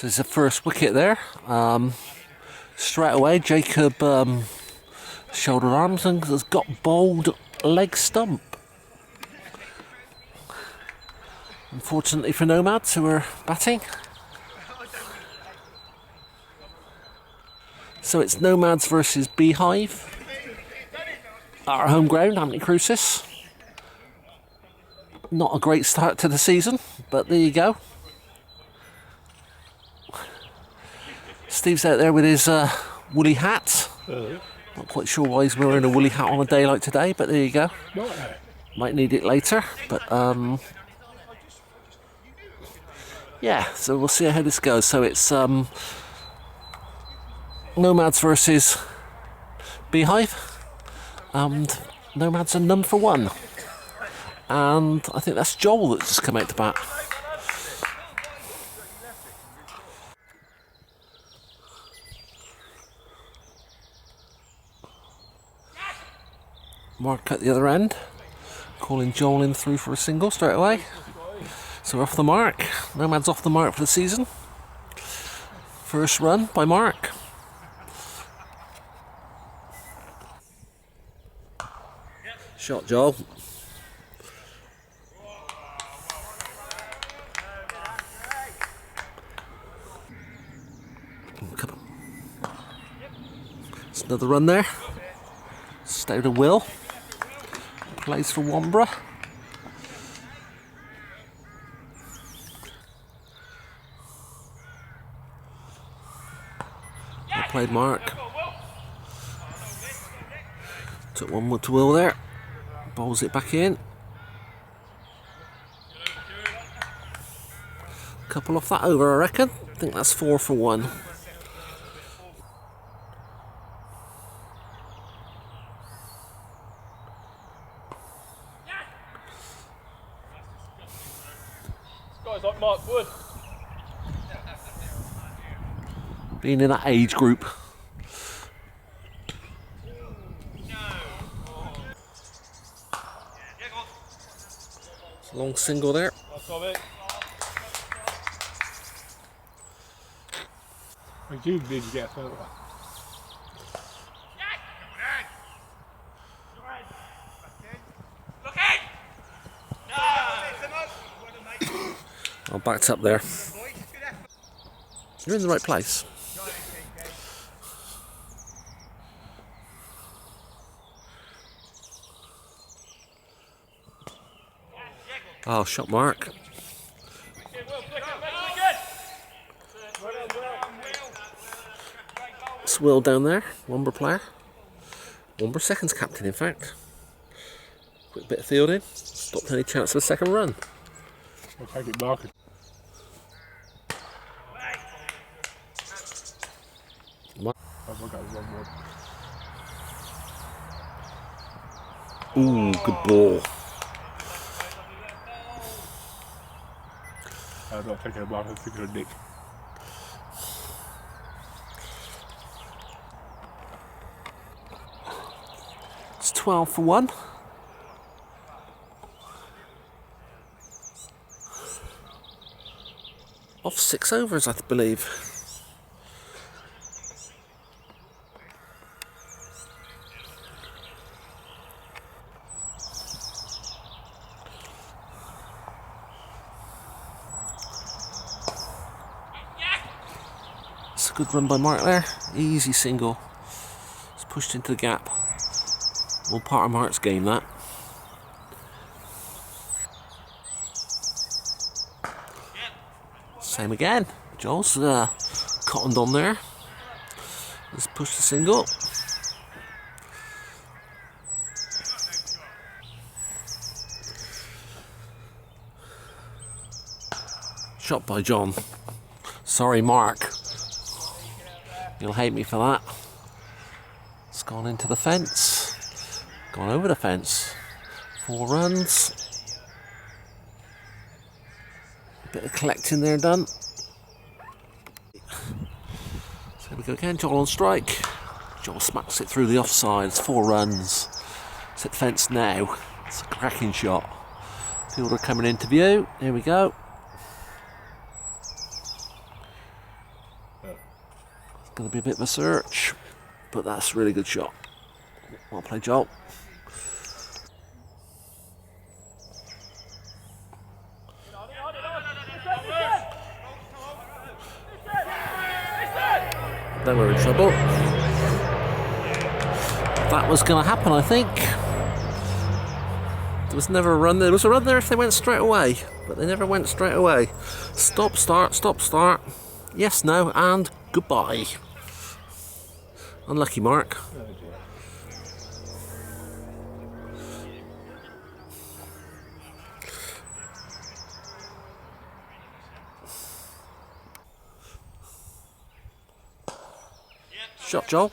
So there's the first wicket there. Straight away, Jacob shouldered arms and has got bowled leg stump. Unfortunately for Nomads, who are batting. So it's Nomads versus Beehive at our home ground, Anthony Crucis. Not a great start to the season, but there you go. Steve's out there with his woolly hat. Not quite sure why he's wearing a woolly hat on a day like today, but there you go. Might need it later, but yeah, so we'll see how this goes. So it's Nomads versus Beehive, and Nomads are none for one. And I think that's Joel that's just come out to bat. Mark at the other end, calling Joel in through for a single straight away. So we're off the mark. Nomad's off the mark for the season. First run by Mark. Shot, Joel. It's another run there. Stowed a Will. Plays for Wambra. Well played, Mark. Took one more to Will there. Bowls it back in. Couple off that over, I reckon. I think that's 4 for 1. Guys like Mark Wood. Being in that age group. It's a long single there. You did get a photo. Oh, backed up there. You're in the right place. Oh, shot Mark. It's Will down there, Womber player. Womber seconds captain, in fact. Quick bit of fielding. Stopped any chance of a second run. I'll take it, Mark. Ooh, good ball. I'm not taking a mark, I'm thinking of Nick. It's 12 for 1. Off 6 overs, I believe. It's a good run by Mark there. Easy single. It's pushed into the gap. All part of Mark's game, that. Same again. Joel's cottoned on there. Let's push the single. Shot by John. Sorry, Mark. You'll hate me for that. It's gone into the fence. Gone over the fence. 4 runs. Bit of collecting there done. So here we go again. Joel on strike. Joel smacks it through the offside. It's 4 runs. It's at the fence now. It's a cracking shot. Fielder coming into view. Here we go. going to be a bit of a search, but that's a really good shot. Well played, Joel. Then we're in trouble. That was going to happen, I think. There was never a run there. There was a run there if they went straight away, but they never went straight away. Stop, start, stop, start. Yes, no, and goodbye. Unlucky, Mark. Shot, Joel.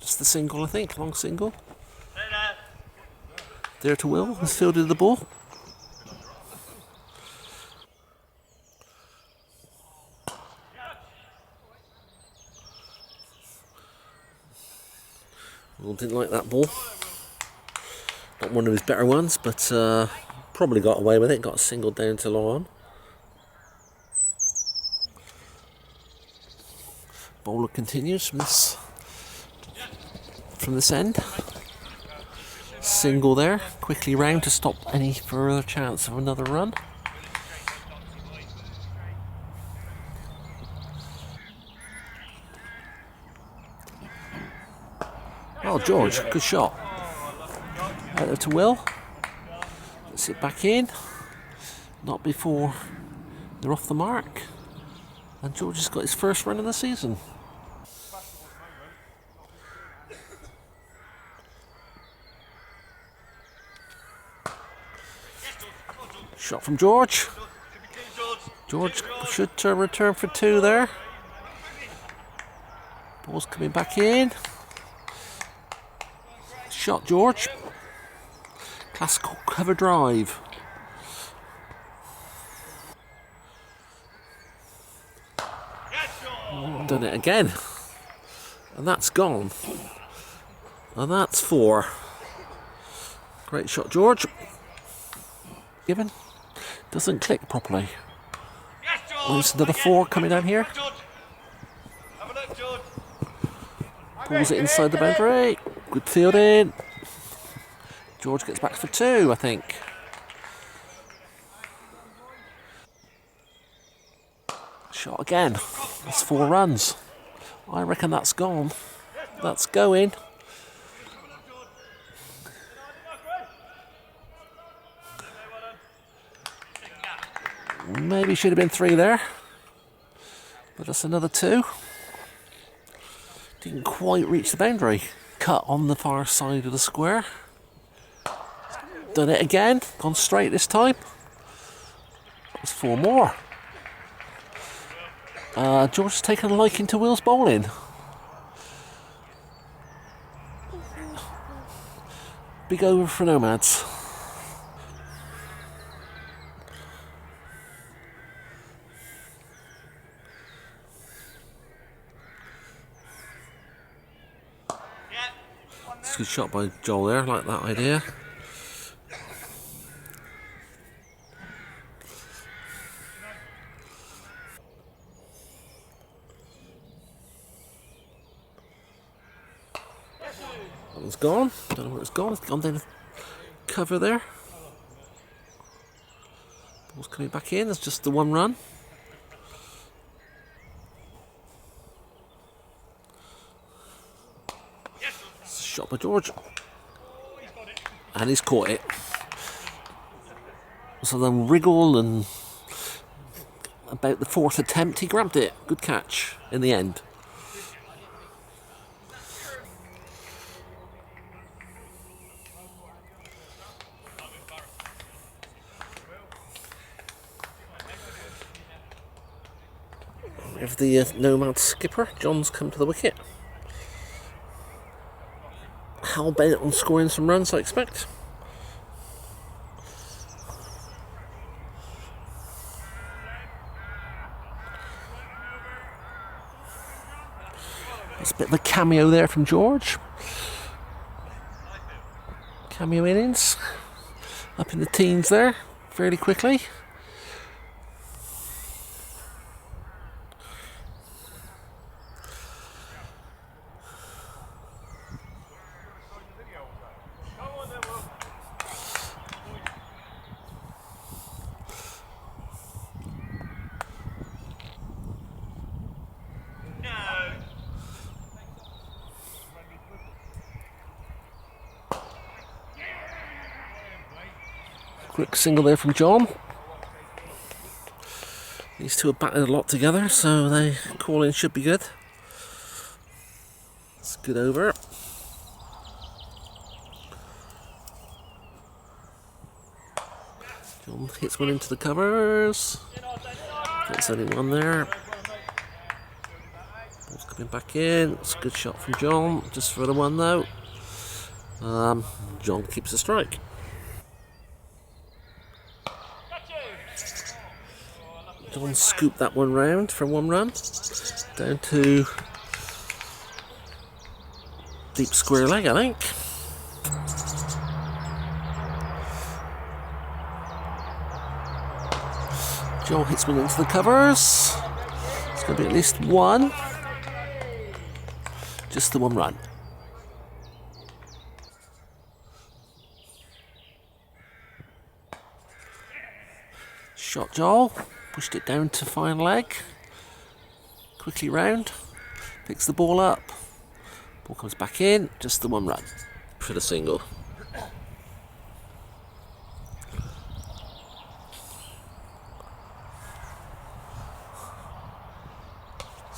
Just the single, I think. Long single. There to Will, has fielded the ball. Will didn't like that ball. Not one of his better ones, but probably got away with it. Got a single down to long on. Bowler continues from this end. Single there, quickly round to stop any further chance of another run. Oh, George, good shot. Out there to Will. Let's it back in. Not before they're off the mark. And George has got his first run of the season. Shot from George. George should return for two there. Ball's coming back in. Shot, George. Classical cover drive. Done it again. And that's gone. And that's four. Great shot, George. Given. Doesn't click properly. There's another four coming down here. Pulls it inside the boundary. Good fielding. George gets back for two, I think. Shot again. That's four runs. I reckon that's gone. That's going. Maybe should have been three there. But that's another two. Didn't quite reach the boundary. Cut on the far side of the square. Done it again. Gone straight this time. There's four more. George has taken a liking to Will's bowling. Big over for Nomads. It's a good shot by Joel there, I like that idea. That one's gone. Don't know where it's gone. It's gone down the cover there. Ball's coming back in. It's just the one run. Shot by George. And he's caught it. So then wriggle and about the fourth attempt he grabbed it. Good catch in the end. If the Nomad skipper, John's come to the wicket. Hal bent on scoring some runs, I expect. There's a bit of a cameo there from George. Cameo innings. Up in the teens there, fairly quickly. Quick single there from John. These two are batted a lot together, so the call in should be good. It's good over. John hits one into the covers. Gets only one there. Ball's coming back in. It's a good shot from John, just for the one though. John keeps a strike. John scooped that one round for 1 run. Down to deep square leg, I think. Joel hits one into the covers. It's going to be at least one. Just the 1 run. Shot Joel. Pushed it down to fine leg. Quickly round. Picks the ball up. Ball comes back in. Just the 1 run for the single.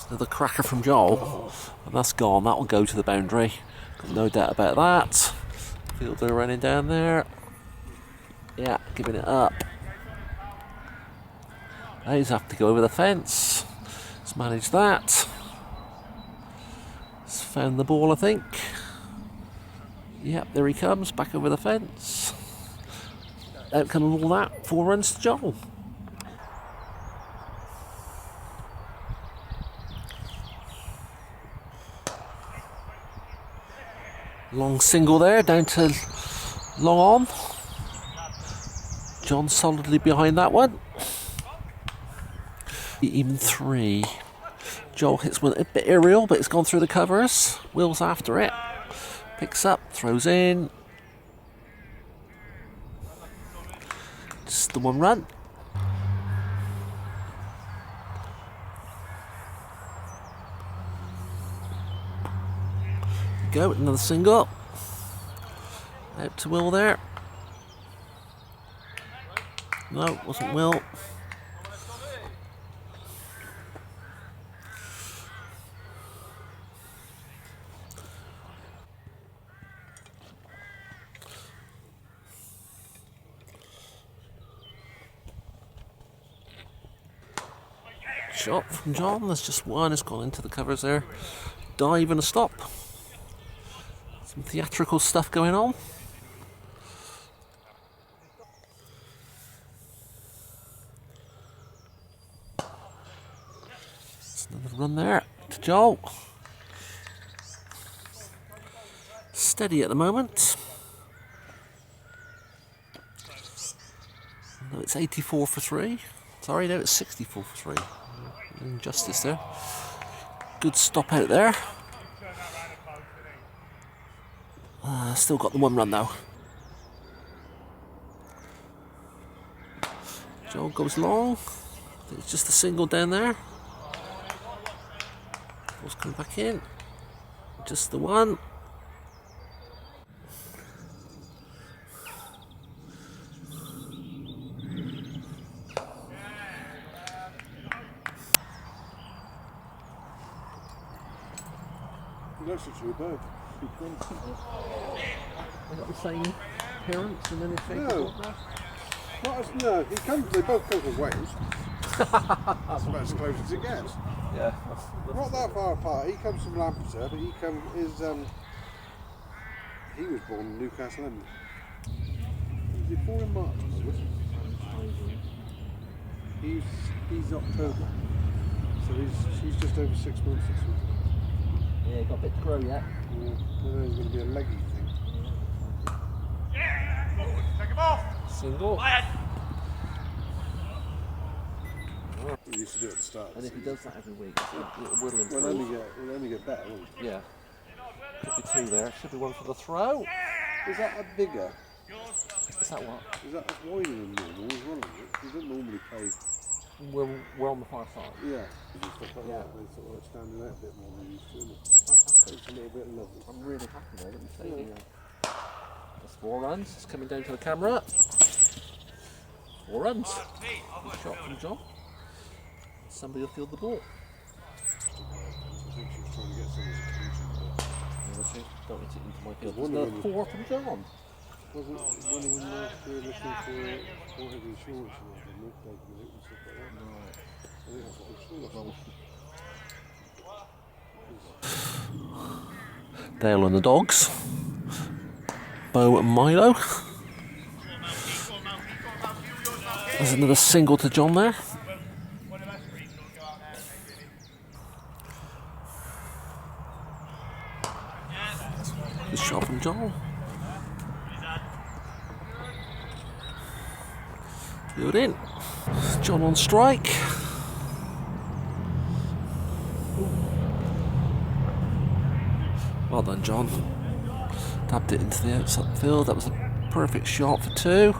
Another cracker from Joel, and that's gone. That will go to the boundary. Got no doubt about that. Fielder running down there. Yeah, giving it up. He's have to go over the fence. Let's manage that. He's found the ball, I think. Yep, there he comes, back over the fence. Outcome of all that, 4 runs to Joel. Long single there, down to long on. John solidly behind that one. Even 3. Joel hits one a bit aerial, but it's gone through the covers. Will's after it. Picks up, throws in. Just the 1 run. Go, another single. Out to Will there. No, wasn't Will. Shot from John. There's just one. It's gone into the covers there. Dive and a stop. Some theatrical stuff going on. There's another run there to Joel. Steady at the moment. No, it's 84 for 3. Sorry, no, it's 64 for 3. Injustice there. Good stop out there. Still got the 1 run though. Joel goes long. I think it's just a single down there. Ball's coming back in. Just the 1. That's actually a bird. They got the same parents and then it's No. Not as, no, they both come from Wales. That's about as close as it gets. Yeah. Not that far apart. He comes from Lampton, but he was born in Newcastle, isn't he? Was he born in March? He's October. So she's just over 6 months this week. Yeah, got a bit to grow yet. Yeah, there's going to be a leggy thing. Take him off. Single. We used to do it at the start. And if he does that every week, it'll whittle him We'll through. only get better, won't it? Yeah. Could be 2 there. Should be 1 for the throw. Is that a bigger? Is that what? Is that wider than normal as well? You don't normally play. We're on the far side. Yeah, because stuff like Yeah. that, they sort of like standing out a bit more than they used to, isn't it? Fantastic. It's a little bit lovely. I'm really happy there. Let me say, that's 4 runs. It's coming down to the camera. 4 runs. Good shot from John. Somebody will field the ball. I think she was trying to get someone's attention. Don't hit it into my field. One There's of another them- 4 from John. Wasn't one of them last year looking for head insurance and all, milk taking it and stuff like that? Right. I think that's what it was. Dale and the dogs. Bo and Milo. There's another single to John there. Good shot from John. Good in. John on strike. Well done, John. Tapped it into the outside field. That was a perfect shot for 2.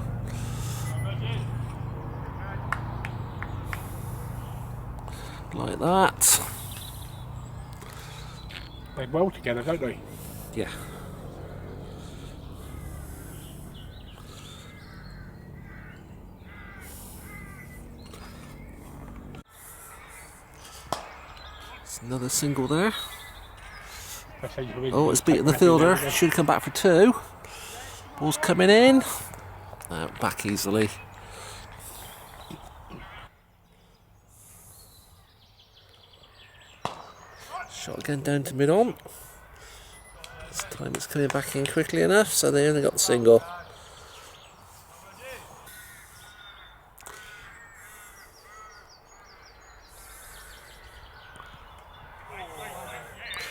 Like that. They well together, don't they? Yeah. It's another single there. That's how you really Oh, it's beaten the take fielder. back in there, Should come back for 2. Ball's coming in. Back easily. Shot again down to mid-on. This time it's coming back in quickly enough, so they only got the single.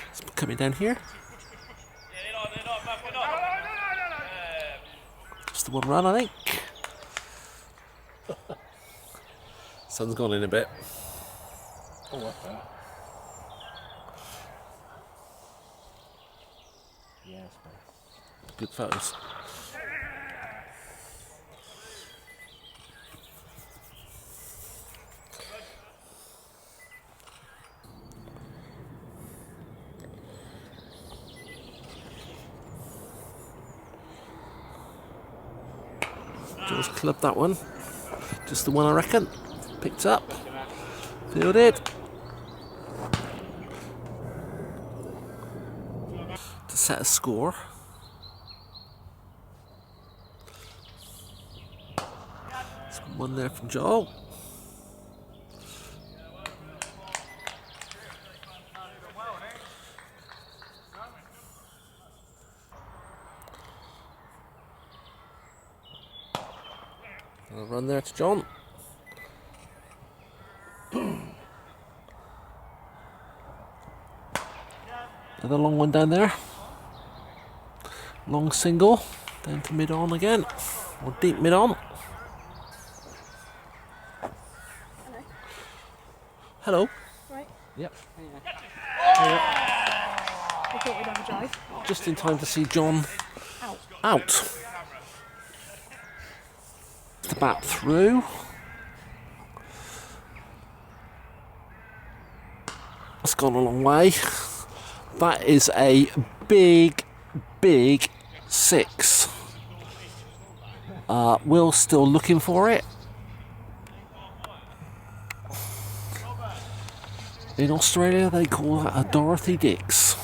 It's coming down here. Just the one run, I think. Sun's gone in a bit. Oh, what's that? Yes, good photos. Joe's clubbed that one. Just the one, I reckon. Picked up. Fielded. To set a score. There's one there from Joel. I'll run there to John. Another long one down there. Long single. Down to mid-on again. Or deep mid-on. Hello. Right. Yep. I thought we'd have a drive. Just in time to see John out. The bat through. It's gone a long way. That is a big 6. Will's still looking for it. In Australia, they call that a Dorothy Dix.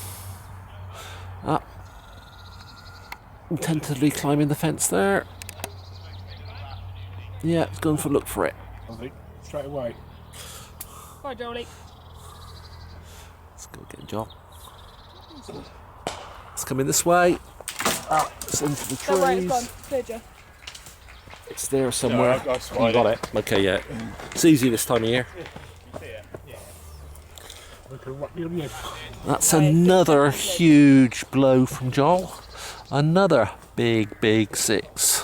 Tentatively climbing the fence there. Yeah, it's going for a look for it. I think straight away. Bye, Jolie. Let's go get a job. It's coming this way. It's into the Don't worry, it's gone. trees. Cleared you. It's there somewhere. I You spotted got it. Okay, yeah. It's easy this time of year. Look at what you did. That's another huge blow from Joel. Another big 6.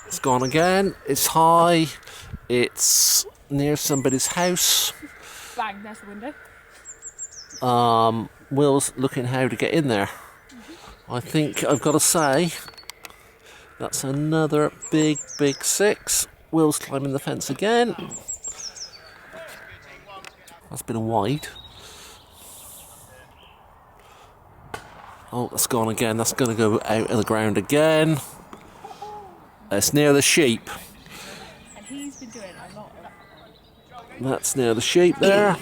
It's gone again. It's high. It's near somebody's house. Bang, there's the window. Will's looking how to get in there. I think I've got to say that's another big 6. Will's climbing the fence again. That's been a wide. Oh, that's gone again. That's going to go out of the ground again. It's near the sheep. And he's been doing a lot of. That's near the sheep there.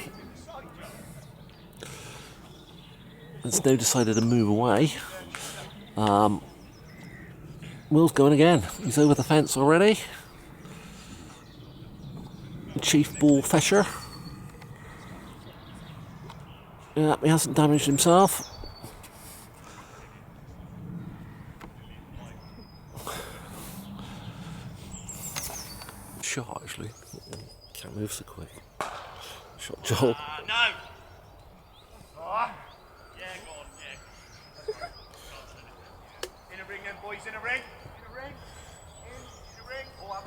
It's now decided to move away. Will's going again. He's over the fence already. Chief Bull Fisher. Yeah, he hasn't damaged himself. Shot actually. Can't move so quick. Shot Joel. No! Yeah, go on, yeah. In a ring then, boys, in a ring. In a ring. In a ring. Oh,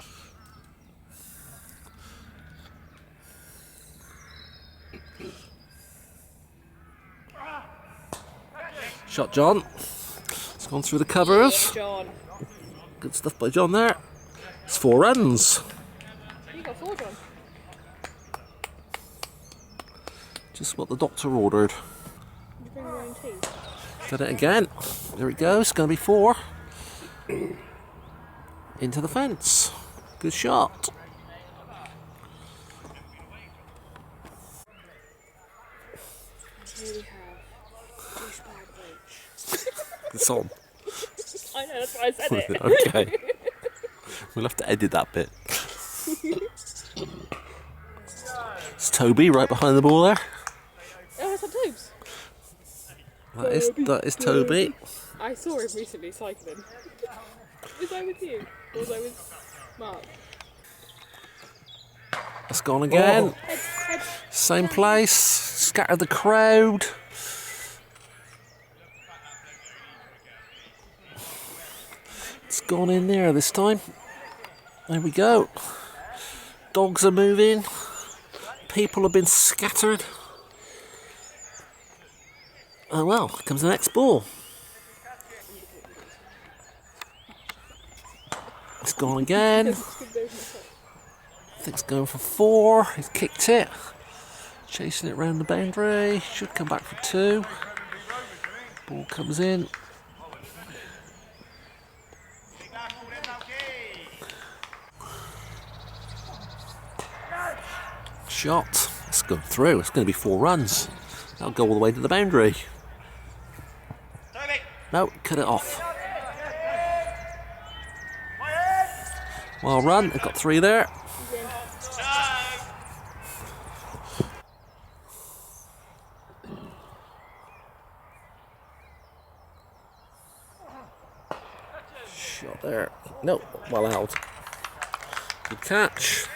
Shot John. It's gone through the covers. John. Good stuff by John there. It's 4 runs. You got 4, John. Just what the doctor ordered. You bring your own tea. Did it again. There it goes. It's going to be 4. Into the fence. Good shot. Here we have douchebag Rach. It's on. I know, that's why I said it. Okay. We'll have to edit that bit. It's Toby right behind the ball there. Oh, it's a Tobes. That is Toby. I saw him recently cycling. Was I with you? Or was I with Mark? It's gone again. Head. Same place. Scatter the crowd. It's gone in there this time. There we go. Dogs are moving. People have been scattered. Oh well, here comes the next ball. It's gone again. I think it's going for 4. He's kicked it. Chasing it round the boundary. Should come back for 2. Ball comes in. Shot. It's gone through. It's going to be 4 runs. That'll go all the way to the boundary. No, cut it off. Well run. They've got 3 there. Shot there. No, well out. Good catch.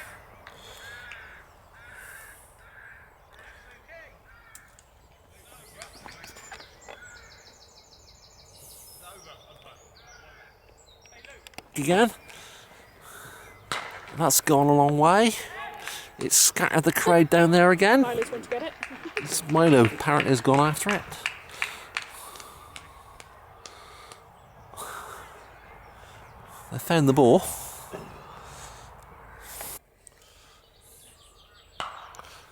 Again. That's gone a long way. It's scattered the crowd down there again. Milo's going to get it. It's Milo apparently has gone after it. They found the ball.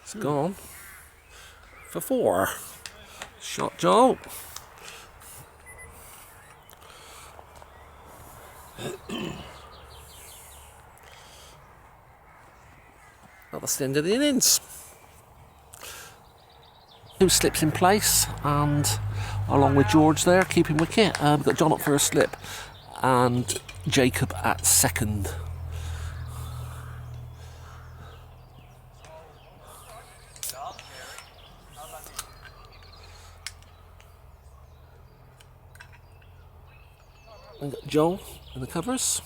It's gone for 4. Shot Joel. Well, that's the end of the innings. 2 slips in place, and along with George there, keeping wicket. We've got John up for a slip, and Jacob at second. We've got Joel in the covers.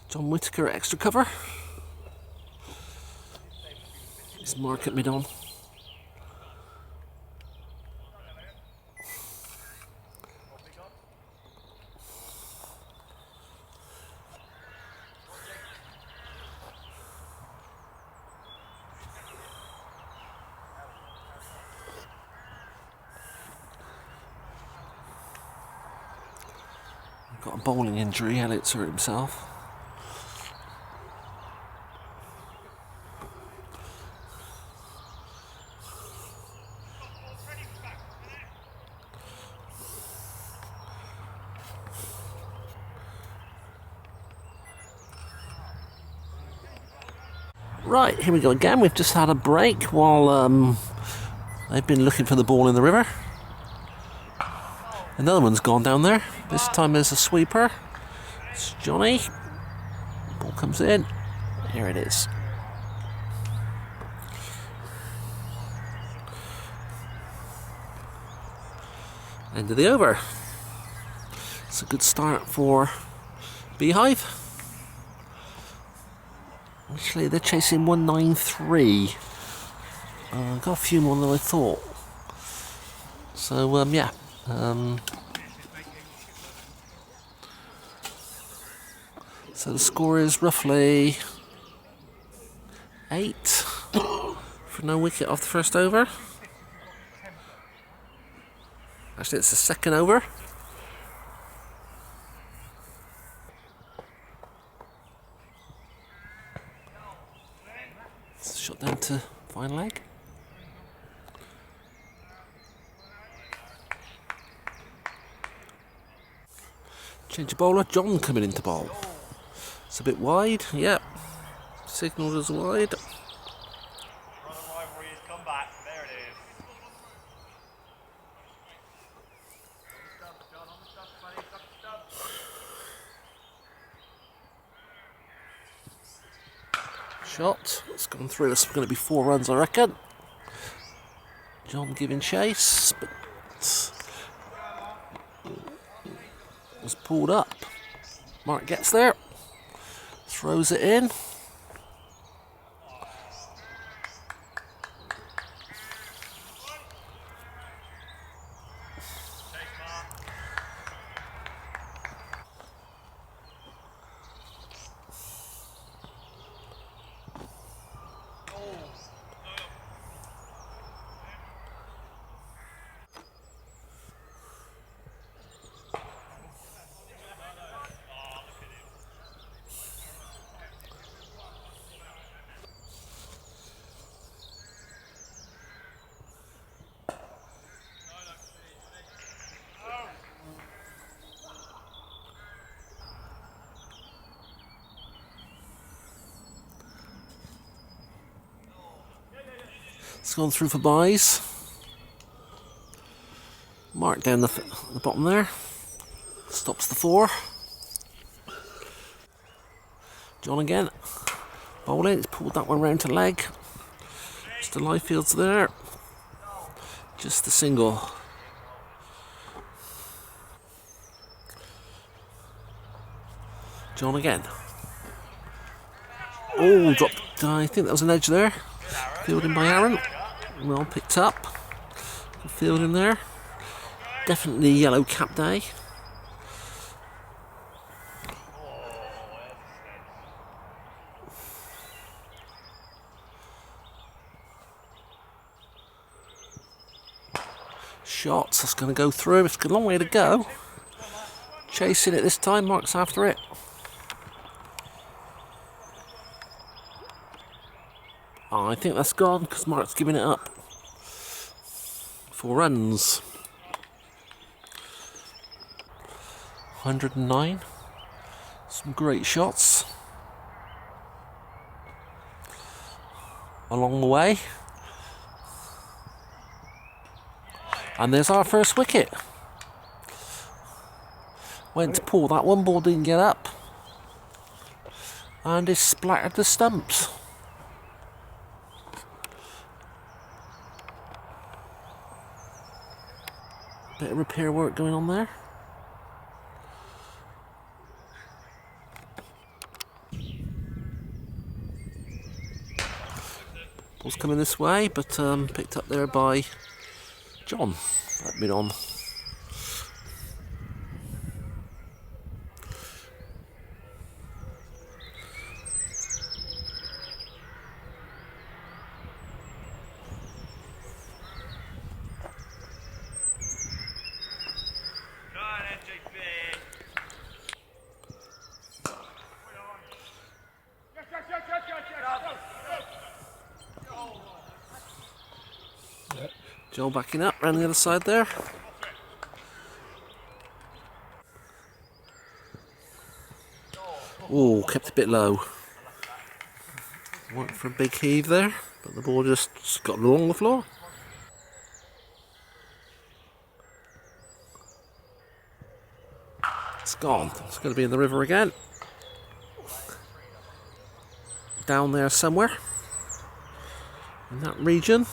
John Whittaker at extra cover. It's Mark at mid-on. Got a bowling injury, Elliott's hurt himself. Right, here we go again. We've just had a break while they've been looking for the ball in the river. Another one's gone down there. This time there's a sweeper. It's Johnny. Ball comes in. Here it is. End of the over. It's a good start for Beehive. Actually, they're chasing 193. Got a few more than I thought. So, yeah. So the score is roughly 8 for no wicket off the first over. Actually, it's the second over. Shot down to fine leg. Change of bowler, John coming into bowl. It's a bit wide, yep. Signalled as wide. Rivalry has come back. There it is. John, on the stuff, buddy. Stop the stuff. Shot. It's gone through. It's going to be 4 runs, I reckon. John giving chase, but was pulled up. Mark gets there, throws it in. It's gone through for buys. Mark down the bottom there. Stops the 4. John again. Bowling. It's pulled that one round to leg. Mr. Lyfield's there. Just a single. John again. Oh, dropped. I think that was an edge there. Fielding by Aaron. Well picked up. Fielding there. Definitely yellow cap day. Shots. That's going to go through. It's a long way to go. Chasing it this time. Mark's after it. Oh, I think that's gone because Mark's giving it up. 4 runs. 109. Some great shots along the way. And there's our first wicket. Went to pull that one, ball didn't get up. And it splattered the stumps. Bit of repair work going on there. Ball's coming this way, but picked up there by John. That been on. Joel backing up around the other side there. Oh, kept a bit low. Went for a big heave there, but the ball just got along the floor. It's gone. It's going to be in the river again. Down there somewhere. In that region.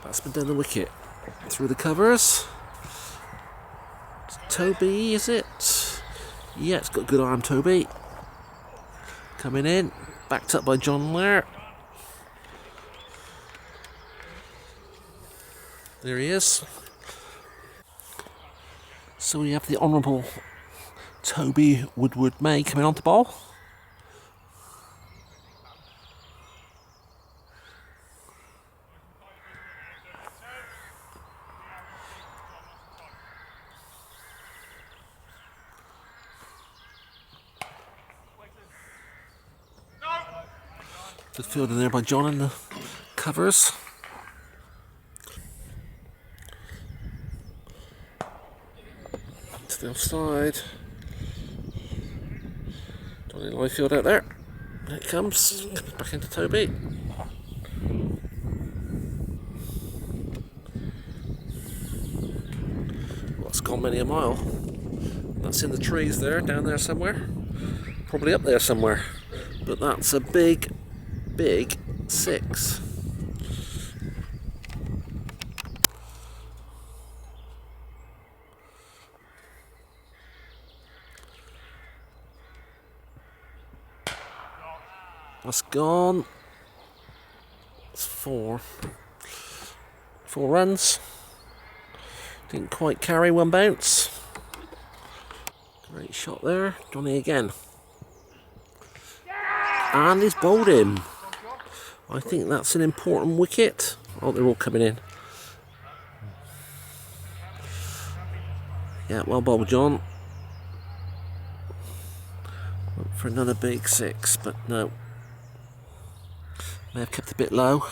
That's been down the wicket. Through the covers. It's Toby, is it? Yeah, it's got good arm, Toby. Coming in. Backed up by John there. There he is. So we have the Honourable Toby Woodward May coming on to bowl. Good fielding there by John in the covers. To the offside. Johnny live field out there. There it comes. Comes back into Toby. Well, it's gone many a mile. That's in the trees there, down there somewhere. Probably up there somewhere. But that's a big, big 6. That's gone. It's 4. 4 runs. Didn't quite carry, 1 bounce. Great shot there. Johnny again. And he's bowled him. I think that's an important wicket. Oh, they're all coming in. Yeah, well bowled, John. Went for another big 6, but no. May have kept a bit low.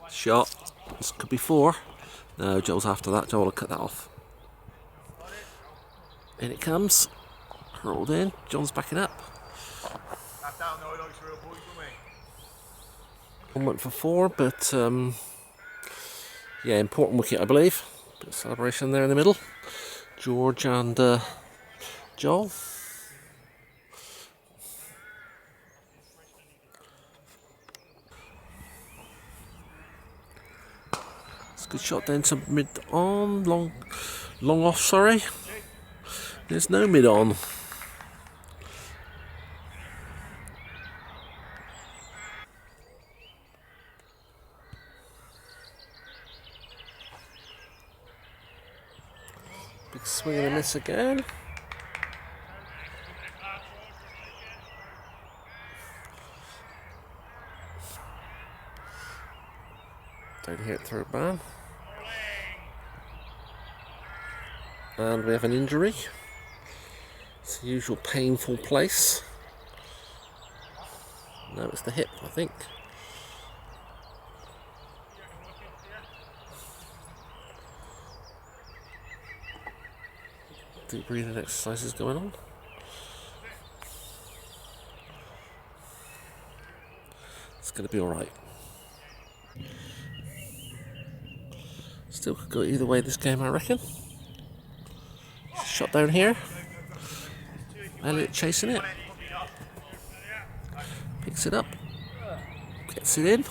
Shot. This could be 4. No, Joel's after that. Joel will cut that off. In it comes. Hurled in. John's backing up. One went for 4, but yeah, important wicket, I believe. Bit of celebration there in the middle. George and Joel. It's a good shot down to mid on, long off, sorry. There's no mid on. Big swing and a miss again. Don't hit third man. And we have an injury. It's the usual painful place. No, it's the hip, I think. Deep breathing exercises going on. It's going to be alright. Still could go either way this game, I reckon. Shot down here. Elliot chasing it. Picks it up. Gets it in.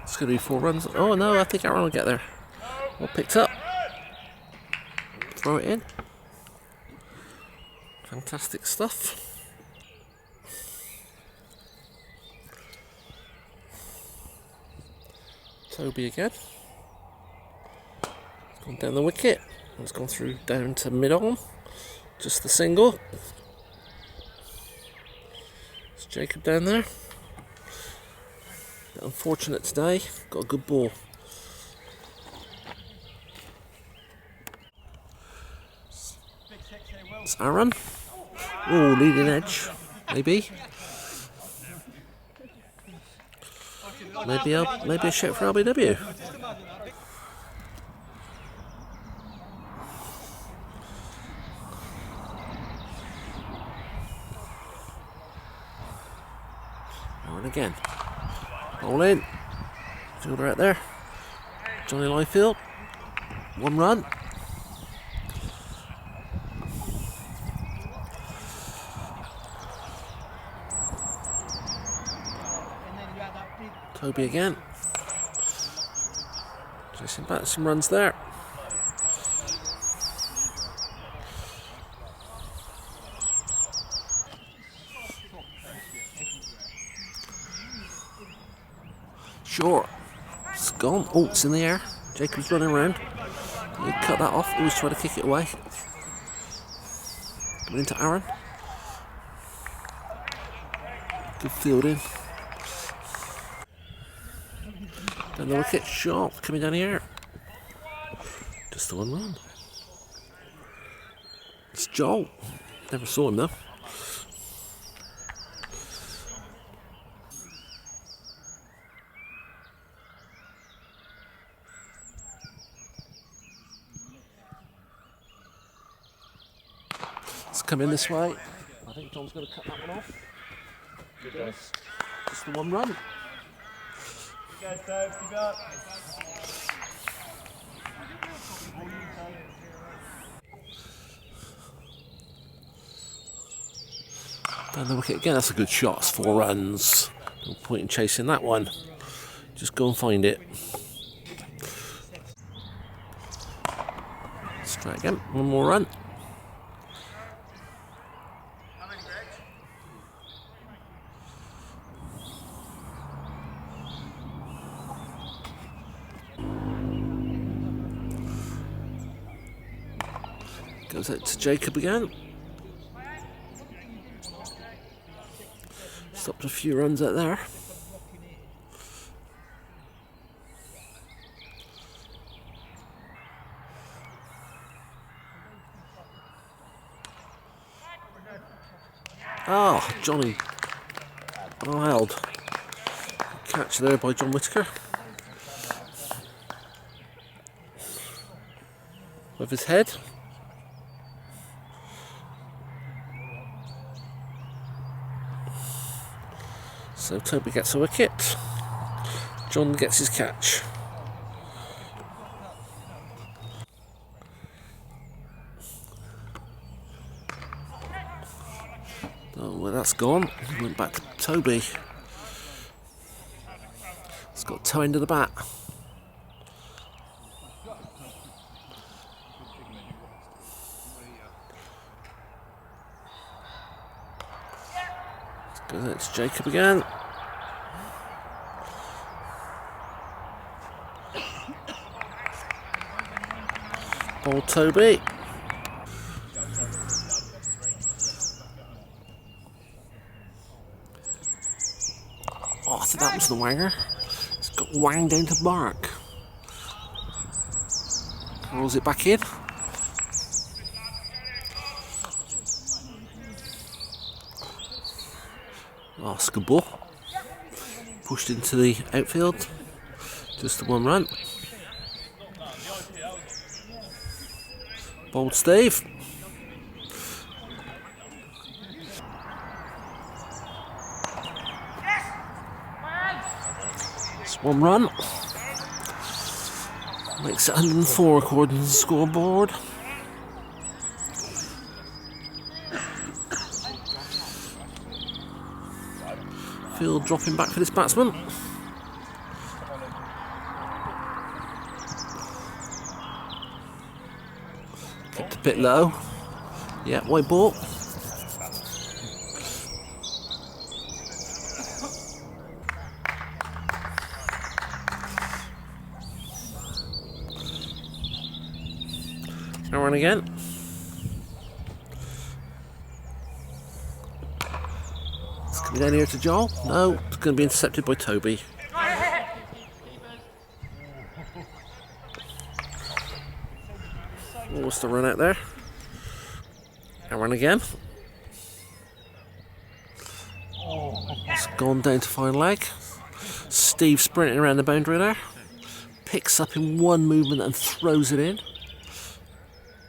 It's going to be 4 runs. Oh no, I think Aaron will get there. Well picked up. Throw it in. Fantastic stuff. Toby again. Gone down the wicket. It's gone through down to mid-on. Just the single. It's Jacob down there. Bit unfortunate today. Got a good ball. It's Aaron. Oh, leading edge. Maybe. Maybe a shot for LBW. Aaron again. All in. Fielder out there. Johnny Liefeld. 1 run. Toby again. Chasing back some runs there. Short. It's gone. Oh, it's in the air. Jacob's running around. He cut that off. Always try to kick it away. Coming into Aaron. Good fielding. Down the wicket, shot coming down here. Just the 1 run. It's Joel. Never saw him though. It's coming this way. I think John's going to cut that one off. Just the 1 run. Down the wicket again, that's a good shot. It's 4 runs. No point in chasing that one. Just go and find it. Let's try again. 1 more run. Goes out to Jacob again. Stopped a few runs out there. Oh, Johnny Wild. Catch there by John Whittaker. With his head. So Toby gets a wicket. John gets his catch. Oh, well, that's gone. Went back to Toby. It's got toe end of the bat. It's Jacob again. Ball Toby. Oh, I think that was the wanger. It's got wanged down to mark. Rolls it back in. Oh, it's a good ball. Pushed into the outfield. Just the 1 run. Bold Steve. It's 1 run. Makes it 104 according to the scoreboard. Field dropping back for this batsman. Kept a bit low. Yeah, white ball. Aaron again. It's coming down here to Joel. No, it's going to be intercepted by Toby. Oh, what's the run out there? Aaron again. It's gone down to fine leg. Steve sprinting around the boundary there. Picks up in one movement and throws it in.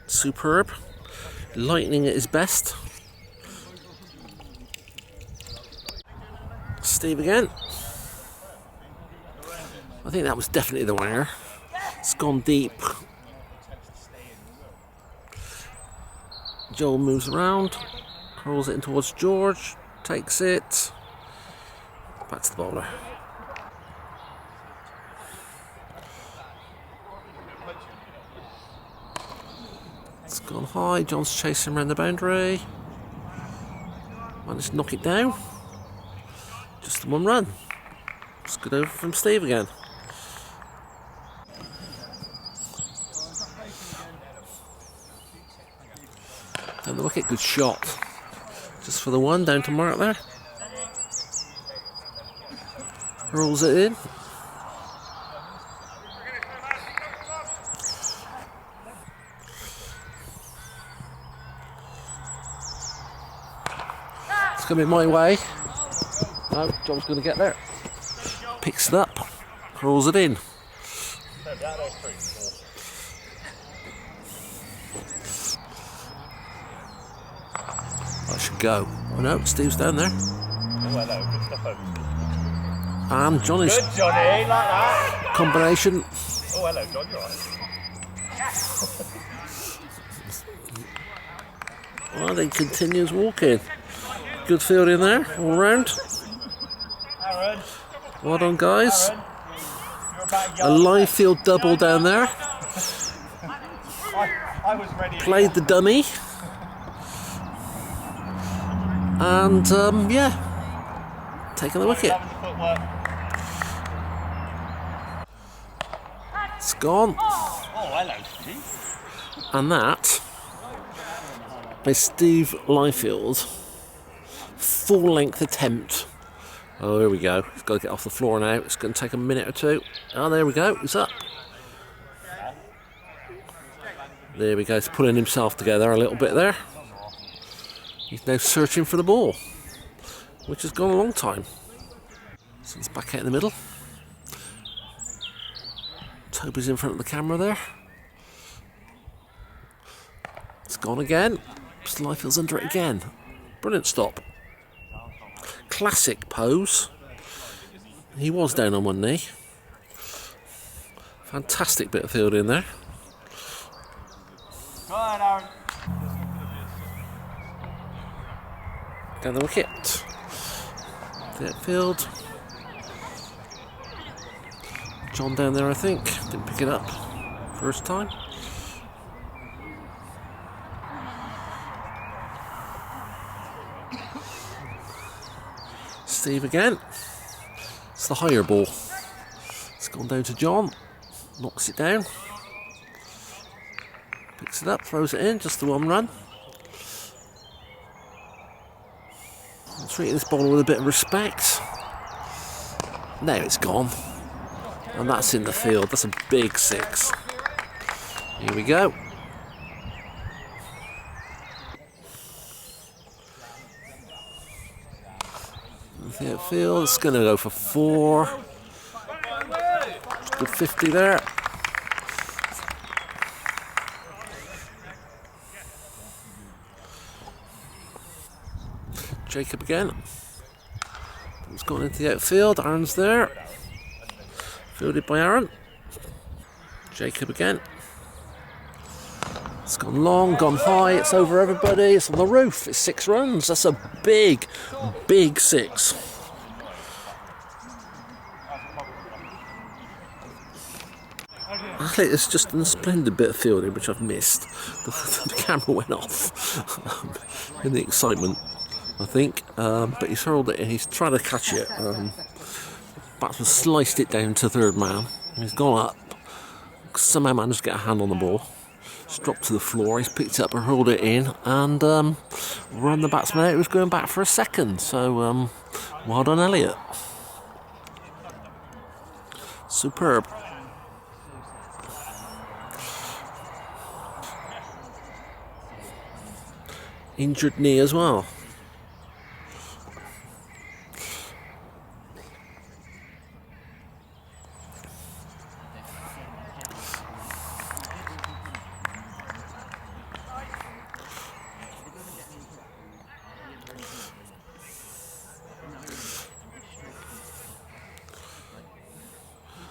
Superb. Lightning at his best. Steve again. I think that was definitely the winger. It's gone deep. Joel moves around, hurls it in towards George, takes it. Back to the bowler. It's gone high, John's chasing around the boundary. Managed to knock it down. Just the one run. It's good over from Steve again. Down the wicket, good shot. Just for the one, down to Mark there. Rolls it in. It's coming my way. No, John's going to get there. Picks it up, rolls it in. That should go. Oh no, Steve's down there. Oh, hello, good stuff over. And Johnny's Good, Johnny, like that. combination. Oh, hello, John, you're right. Well, he continues walking. Good fielding there, all round. Aaron, Well done, guys. Aaron, you're about A live field double down there. I was ready. Played the dummy. And, yeah, taking the wicket. Having the footwork. It's gone. Oh, hello, Steve. And that is Steve Lyfield's full-length attempt. Oh, here we go. He's got to get off the floor now. It's going to take a minute or two. Oh, there we go. He's up. There we go. He's pulling himself together a little bit there. He's now searching for the ball, which has gone a long time. So it's back out in the middle. Toby's in front of the camera there. It's gone again. Lyfield's under it again. Brilliant stop. Classic pose. He was down on one knee. Fantastic bit of fielding there. Go on, Aaron. Down the wicket. The outfield. John down there, I think. Didn't pick it up first time. Steve again. It's the higher ball. It's gone down to John. Knocks it down. Picks it up, throws it in, just the one run. Treating this ball with a bit of respect. Now it's gone. And that's in the field. That's a big six. Here we go. The outfield, it's going to go for 4. Good 50 there. Jacob again. It's gone into the outfield. Aaron's there. Fielded by Aaron. Jacob again. It's gone long, gone high. It's over everybody. It's on the roof. It's 6 runs. That's a big, big 6. Actually, it's just a splendid bit of fielding which I've missed. The camera went off in the excitement, I think. But he's hurled it. He's tried to catch it. Batsman sliced it down to third man. He's gone up. Somehow managed to get a hand on the ball. It's dropped to the floor. He's picked it up and hurled it in, and run the batsman out. He was going back for a second. So well done, Elliot. Superb. Injured knee as well.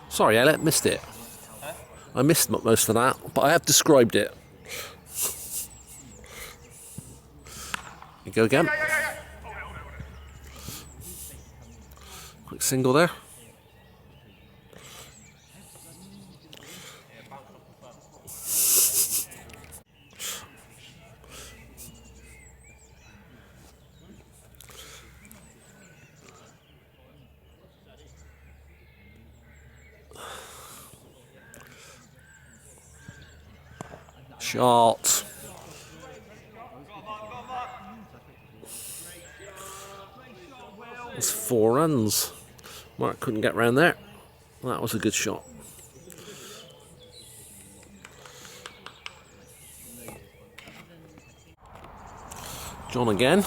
Sorry, Elliot, missed it. I missed most of that, but I have described it. You go again. Quick single there. Shot. It's 4 runs. Mark couldn't get round there. That was a good shot. John again.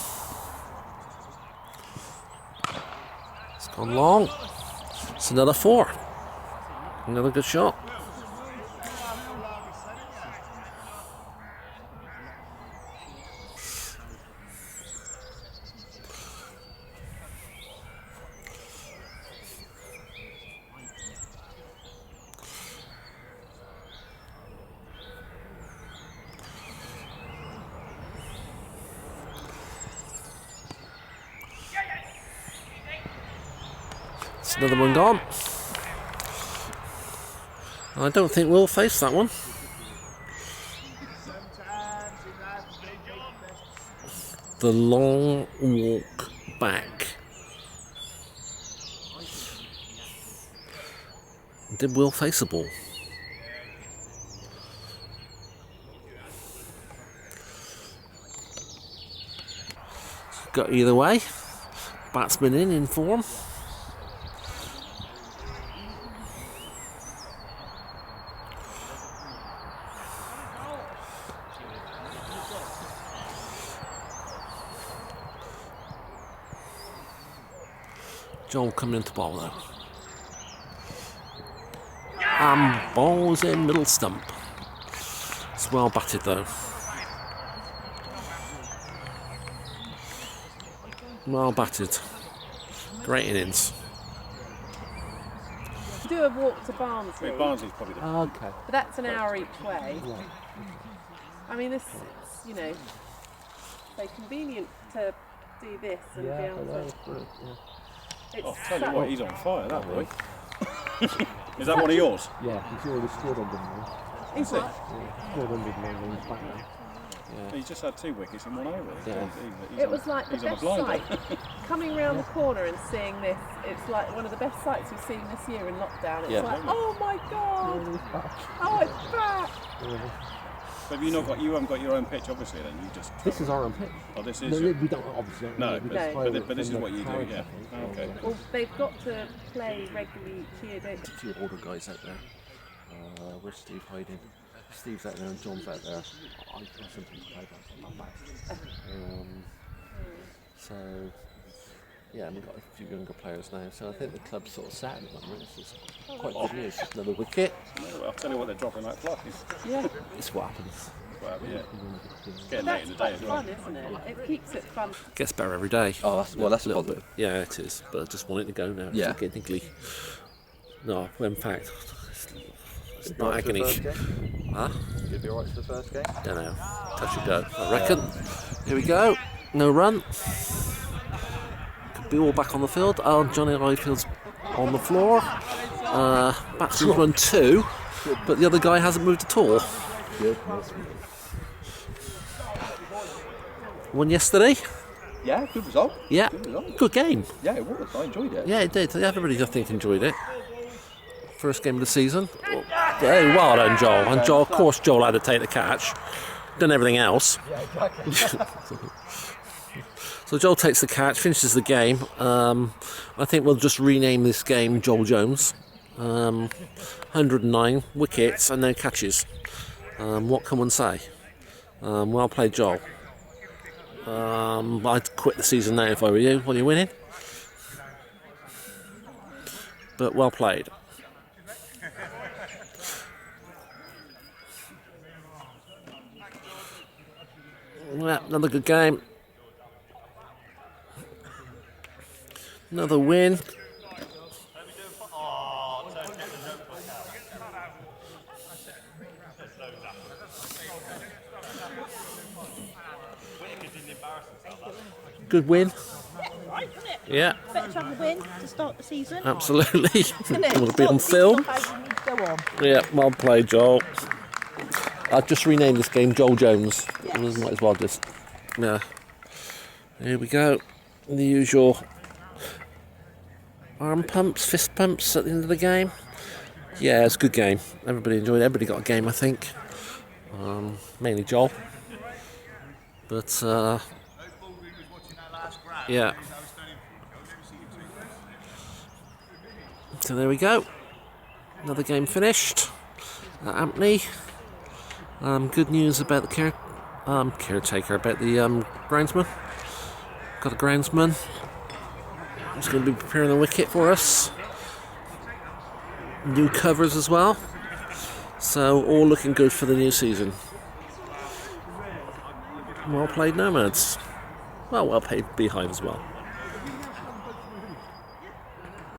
It's gone long. It's another 4. Another good shot. It's another one gone. I don't think we'll face that one. The long walk back. Did Will face a ball? Got either way. Batsman in form. Joel coming into ball now. And ball's in middle stump. It's well batted though. Well batted. Great innings. Do a walk to Barnsley. Barnsley's probably the Okay. But that's an hour each way. I mean, this, it's, you know, so convenient to do this and be able to. It's tell you such- what, he's on fire, that boy. Is that one of yours? Yeah, he's already scored on them. Is it? Scored 100 games back now. He's just had 2 wickets in 1 over. Yeah. He's It on- was like the he's on a best blinder. sight. Coming round the corner and seeing this, it's like one of the best sights we've seen this year in lockdown. It's Yeah. like, oh my god! Oh, it's back! But you haven't got your own pitch, obviously. Then you just. This is our own pitch. Oh, this No, is. we don't obviously. No, we but, just No. hire but this is from what the you do, parish, yeah. I think. Oh, okay. Well, they've got to play regularly each year, don't they? A few older guys out there. Where's Steve hiding? Steve's out there and John's out there. I sometimes play that back. So yeah, and we've got a few younger players now. So I think the club's sort of set at the moment. It's quite good news. Just another wicket. No, I'll tell you what, they're dropping like flies. Yeah. It's what happens. Well, yeah. It's getting late That's in the day quite as well. fun, isn't it? It keeps it fun. Gets better every day. Oh, that's a a little positive. bit. Yeah, it is. But I just want it to go now. Yeah. It's getting niggly. No, in fact, it's You'll not be agony. alright for the first game? Huh? You'll be alright for the first game? Don't know. Touch and go. I reckon. Here we go. No run. Could be all back on the field. Oh, Johnny Highfield's on the floor. Batsman's run 2, but the other guy hasn't moved at all. Won yesterday. Yeah, good result. Yeah. Good result. Good game. Yeah, it was. I enjoyed it. Yeah, it did. Everybody, I think, enjoyed it. First game of the season. Hey, well done, Joel. And Joel, of course, Joel had to take the catch. Done everything else. Yeah, exactly. So Joel takes the catch, finishes the game. I think we'll just rename this game Joel Jones. 109 wickets and no catches. What can one say? Well played, Joel. I'd quit the season now if I were you. When you're winning. But well played. Yeah, another good game. Another win. Good win. Yeah, Better to have a win to start the season. absolutely. Isn't it? Want to be on film. Go on. Yeah, well played, Joel. I've just renamed this game Joel Jones. Yes. Might as well just. Yeah. Here we go. The usual arm pumps, fist pumps at the end of the game. Yeah, it's a good game. Everybody enjoyed it. Everybody got a game, I think. Mainly Joel. But, yeah. So there we go. Another game finished at Ampney. Good news about the caretaker, about the groundsman. Got a groundsman. He's going to be preparing the wicket for us. New covers as well. So all looking good for the new season. Well played, Nomads. Well played, Beehive as well.